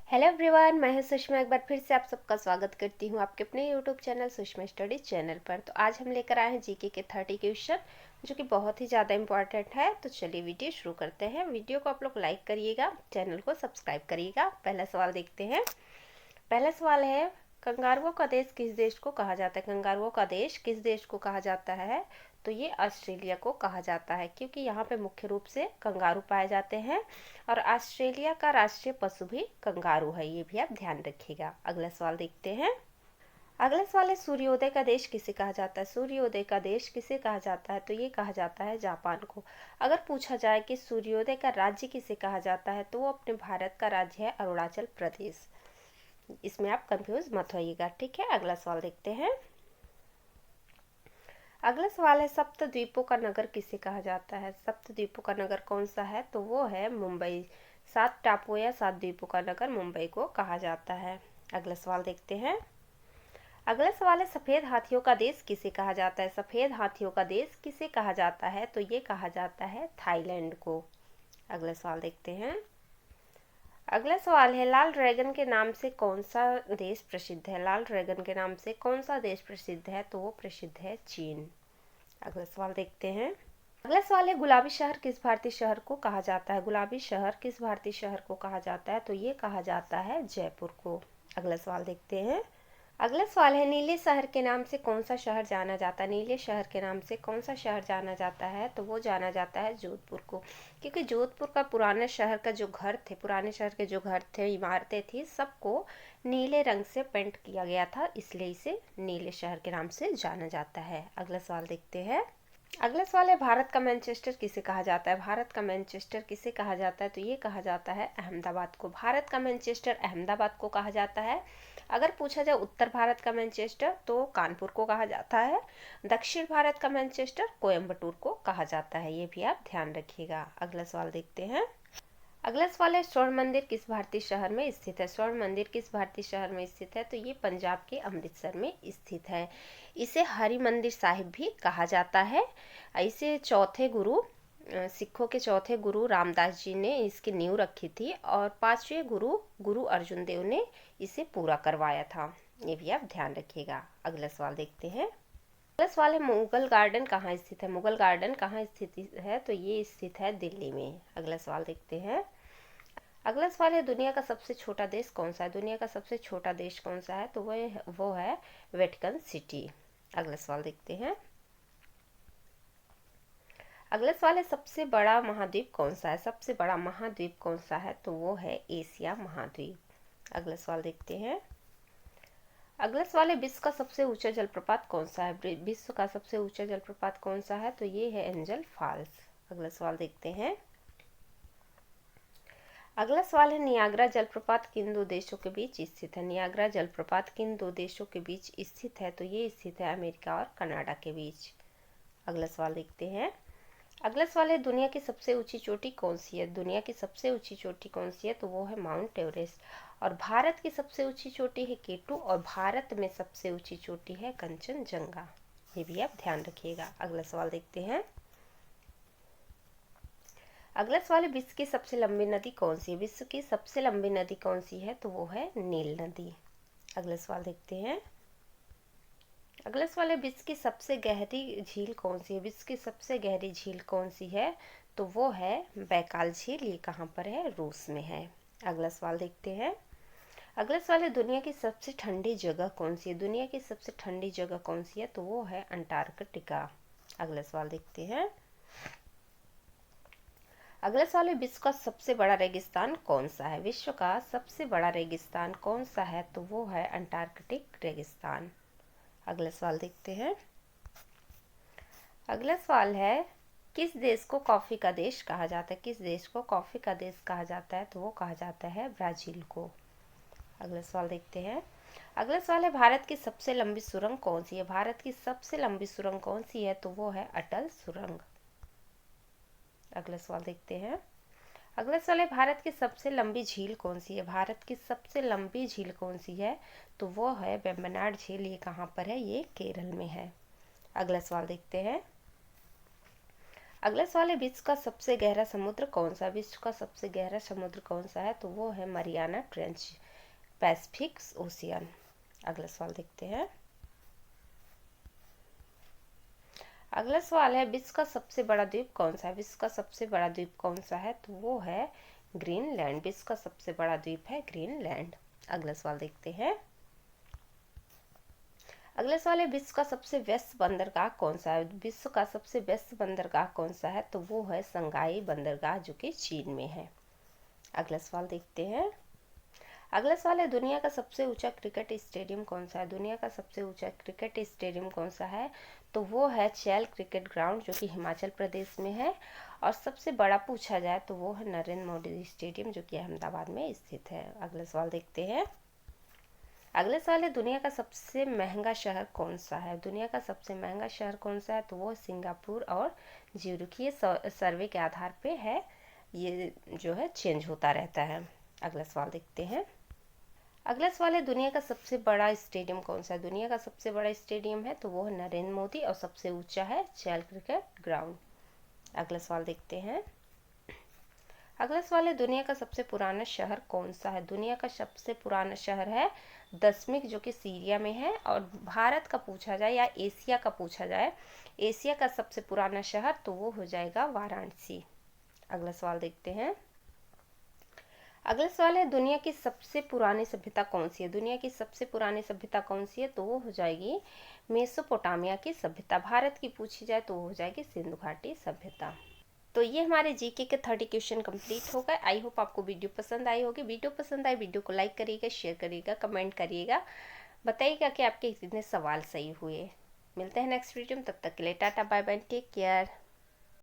Hello everyone, मैं हूं सुषमा। एक बार फिर से आप सबका स्वागत करती हूं आपके अपने YouTube channel Sushma study channel पर। तो आज हम लेकर आए हैं जीके के 30 क्वेश्चन जो कि बहुत ही ज़्यादा इंपॉर्टेंट है। तो चलिए वीडियो शुरू करते हैं। वीडियो को आप लोग लाइक करिएगा, चैनल को सब्सक्राइब करिएगा। पहला सवाल देखते हैं। पहला सवाल है, कंगारुओं का देश किस देश को कहा जाता है? कंगारुओं का देश किस देश को कहा जाता है? तो ये ऑस्ट्रेलिया को कहा जाता है, क्योंकि यहाँ पे मुख्य रूप से कंगारू पाए जाते हैं और ऑस्ट्रेलिया का राष्ट्रीय पशु भी कंगारू है। ये भी आप ध्यान रखिएगा। अगला सवाल देखते हैं। अगला सवाल है, सूर्योदय का देश किसे कहा जाता है? सूर्योदय का देश किसे कहा जाता है? तो ये कहा जाता है जापान को। अगर पूछा जाए कि सूर्योदय का राज्य किसे कहा जाता है, तो वो अपने भारत का राज्य है अरुणाचल प्रदेश। इसमें आप कंफ्यूज मत होइएगा, ठीक है। अगला सवाल देखते हैं। अगला सवाल है, सप्त द्वीपों का नगर किसे कहा जाता है? सप्त द्वीपों का नगर कौन सा है? तो वो है मुंबई। 7 टापुओं या 7 द्वीपों का नगर मुंबई को कहा जाता है। अगला सवाल देखते हैं। अगला सवाल है, सफेद हाथियों का देश किसे कहा जाता है? सफेद हाथियों का देश किसे कहा जाता है? तो ये कहा जाता है थाईलैंड को। अगला सवाल देखते हैं। अगला सवाल है, लाल ड्रैगन के नाम से कौन सा देश प्रसिद्ध है? लाल ड्रैगन के नाम से कौन सा देश प्रसिद्ध है? तो वो प्रसिद्ध है चीन। अगला सवाल देखते हैं। अगला सवाल है, गुलाबी शहर किस भारतीय शहर को कहा जाता है? गुलाबी शहर किस भारतीय शहर को कहा जाता है? तो ये कहा जाता है जयपुर को। अगला सवाल देखते हैं। अगला सवाल है, नीले शहर के नाम से कौन सा शहर जाना जाता है? नीले शहर के नाम से कौन सा शहर जाना जाता है? तो वो जाना जाता है जोधपुर को, क्योंकि जोधपुर का पुराने शहर का जो घर थे, पुराने शहर के जो घर थे, इमारतें थी, सबको नीले रंग से पेंट किया गया था, इसलिए इसे नीले शहर के नाम से जाना जाता है। अगला सवाल देखते हैं। अगला सवाल है, भारत का मैनचेस्टर किसे कहा जाता है? भारत का मैनचेस्टर किसे कहा जाता है? तो ये कहा जाता है अहमदाबाद को। भारत का मैनचेस्टर अहमदाबाद को कहा जाता है। अगर पूछा जाए उत्तर भारत का मैनचेस्टर, तो कानपुर को कहा जाता है। दक्षिण भारत का मैनचेस्टर कोयम्बटूर को कहा जाता है। ये भी आप ध्यान रखिएगा। अगला सवाल देखते हैं। अगला सवाल है, स्वर्ण मंदिर किस भारतीय शहर में स्थित है? स्वर्ण मंदिर किस भारतीय शहर में स्थित है? तो ये पंजाब के अमृतसर में स्थित है। इसे हरि मंदिर साहिब भी कहा जाता है। इसे चौथे गुरु सिखों के चौथे गुरु रामदास जी ने इसकी नींव रखी थी और 5वें गुरु गुरु अर्जुन देव ने इसे पूरा करवाया था। ये भी आप ध्यान रखिएगा। अगला सवाल देखते हैं। अगला सवाल है, मुगल गार्डन कहाँ स्थित है? मुगल गार्डन कहाँ स्थित है? तो ये स्थित है दिल्ली में। अगला सवाल देखते हैं। अगला सवाल है, दुनिया का सबसे छोटा देश कौन सा है? दुनिया का सबसे छोटा देश कौन सा है? तो वो है वेटिकन सिटी। अगला सवाल देखते हैं। अगला सवाल है, सबसे बड़ा महाद्वीप कौन सा है? सबसे बड़ा महाद्वीप कौन सा है? तो वो है एशिया महाद्वीप। अगला सवाल देखते हैं। अगला सवाल है, विश्व का सबसे ऊंचा जलप्रपात कौन सा है? विश्व का सबसे ऊंचा जलप्रपात कौन सा है? तो ये है एंजल फॉल्स। अगला सवाल देखते हैं। अगला सवाल है, नियाग्रा जलप्रपात किन दो देशों के बीच स्थित है? नियाग्रा जलप्रपात किन दो देशों के बीच स्थित है? तो ये स्थित है अमेरिका और कनाडा के बीच। अगला सवाल देखते हैं। अगला सवाल है, दुनिया की सबसे ऊंची चोटी कौन सी है? दुनिया की सबसे ऊंची चोटी कौन सी है? तो वो है माउंट एवरेस्ट। और भारत की सबसे ऊंची चोटी है केटू और भारत में सबसे ऊंची चोटी है कंचनजंगा। ये भी आप ध्यान रखिएगा। अगला सवाल देखते हैं। अगला सवाल है, विश्व की सबसे लंबी नदी कौन सी है? विश्व की सबसे लंबी नदी कौन सी है? तो वो है नील नदी। अगला सवाल देखते हैं। अगला सवाल है, विश्व की सबसे गहरी झील कौन सी है? विश्व की सबसे गहरी झील कौन सी है? तो वो है बैकाल झील। ये कहाँ पर है? रूस में है। अगला सवाल देखते हैं। अगला सवाल है, दुनिया की सबसे ठंडी जगह कौन सी है? दुनिया की सबसे ठंडी जगह कौन सी है? तो वो है अंटार्कटिका। अगला सवाल देखते हैं। अगला सवाल है, विश्व का सबसे बड़ा रेगिस्तान कौन सा है? विश्व का सबसे बड़ा रेगिस्तान कौन सा है? तो वो है अंटार्कटिक रेगिस्तान। अगला सवाल देखते हैं। अगला सवाल है, किस देश को कॉफी का देश कहा जाता है? किस देश को कॉफी का देश कहा जाता है? तो वो कहा जाता है ब्राजील को। अगला सवाल देखते हैं। अगला सवाल है, भारत की सबसे लंबी सुरंग कौन सी है? भारत की सबसे लंबी सुरंग कौन सी है? तो वो है अटल सुरंग। अगला सवाल देखते हैं। अगला सवाल है, भारत की सबसे लंबी झील कौन सी है? भारत की सबसे लंबी झील कौन सी है? तो वो है वेम्बनाड झील। ये कहाँ पर है? ये केरल में है। अगला सवाल देखते हैं। अगला सवाल है, विश्व का सबसे गहरा समुद्र कौन सा है? विश्व का सबसे गहरा समुद्र कौन सा है? तो वो है मरियाना ट्रेंच, पैसिफिक ओशियन। अगला सवाल देखते हैं। अगला सवाल है, विश्व का सबसे बड़ा द्वीप कौन सा है? विश्व का सबसे बड़ा द्वीप कौन सा है? तो वो है ग्रीनलैंड। विश्व का सबसे बड़ा द्वीप है ग्रीनलैंड। अगला सवाल देखते हैं। अगला सवाल है, विश्व का सबसे व्यस्त बंदरगाह कौन सा है? विश्व का सबसे व्यस्त बंदरगाह कौन सा है? तो वो है संगाई बंदरगाह, जो कि चीन में है। अगला सवाल देखते हैं। अगला सवाल है, दुनिया का सबसे ऊंचा क्रिकेट स्टेडियम कौन सा है? दुनिया का सबसे ऊंचा क्रिकेट स्टेडियम कौन सा है? तो वो है चैल क्रिकेट ग्राउंड, जो कि हिमाचल प्रदेश में है। और सबसे बड़ा पूछा जाए तो वो है नरेंद्र मोदी स्टेडियम, जो कि अहमदाबाद में स्थित है। अगला सवाल देखते हैं। अगले सवाल है, दुनिया का सबसे महंगा शहर कौन सा है? दुनिया का सबसे महंगा शहर कौन सा है? तो वो सिंगापुर और ज्यूरिख। ये सर्वे के आधार पे है, ये जो है चेंज होता रहता है। अगला सवाल देखते हैं। अगला सवाल है, दुनिया का सबसे बड़ा स्टेडियम कौन सा है? दुनिया का सबसे बड़ा स्टेडियम है तो वो है नरेंद्र मोदी, और सबसे ऊंचा है चैल क्रिकेट ग्राउंड। अगला सवाल देखते हैं। अगला सवाल है, दुनिया का सबसे पुराना शहर कौन सा है? दुनिया का सबसे पुराना शहर है दसमिक, जो कि सीरिया में है। और भारत का पूछा जाए या एशिया का पूछा जाए, एशिया का सबसे पुराना शहर तो वो हो जाएगा वाराणसी। अगला सवाल देखते हैं। अगला सवाल है, दुनिया की सबसे पुरानी सभ्यता कौन सी है? दुनिया की सबसे पुरानी सभ्यता कौन सी है? तो वो हो जाएगी मेसोपोटामिया की सभ्यता। भारत की पूछी जाए तो वो हो जाएगी सिंधु घाटी सभ्यता। तो ये हमारे जीके के 30 क्वेश्चन कंप्लीट हो गए। आई होप आपको वीडियो पसंद आई होगी। वीडियो पसंद आई, वीडियो को लाइक करिएगा, शेयर करिएगा, कमेंट करिएगा, बताइएगा कि आपके कितने सवाल सही हुए। मिलते हैं नेक्स्ट वीडियो में, तब तक के लिए tata bye bye, take care.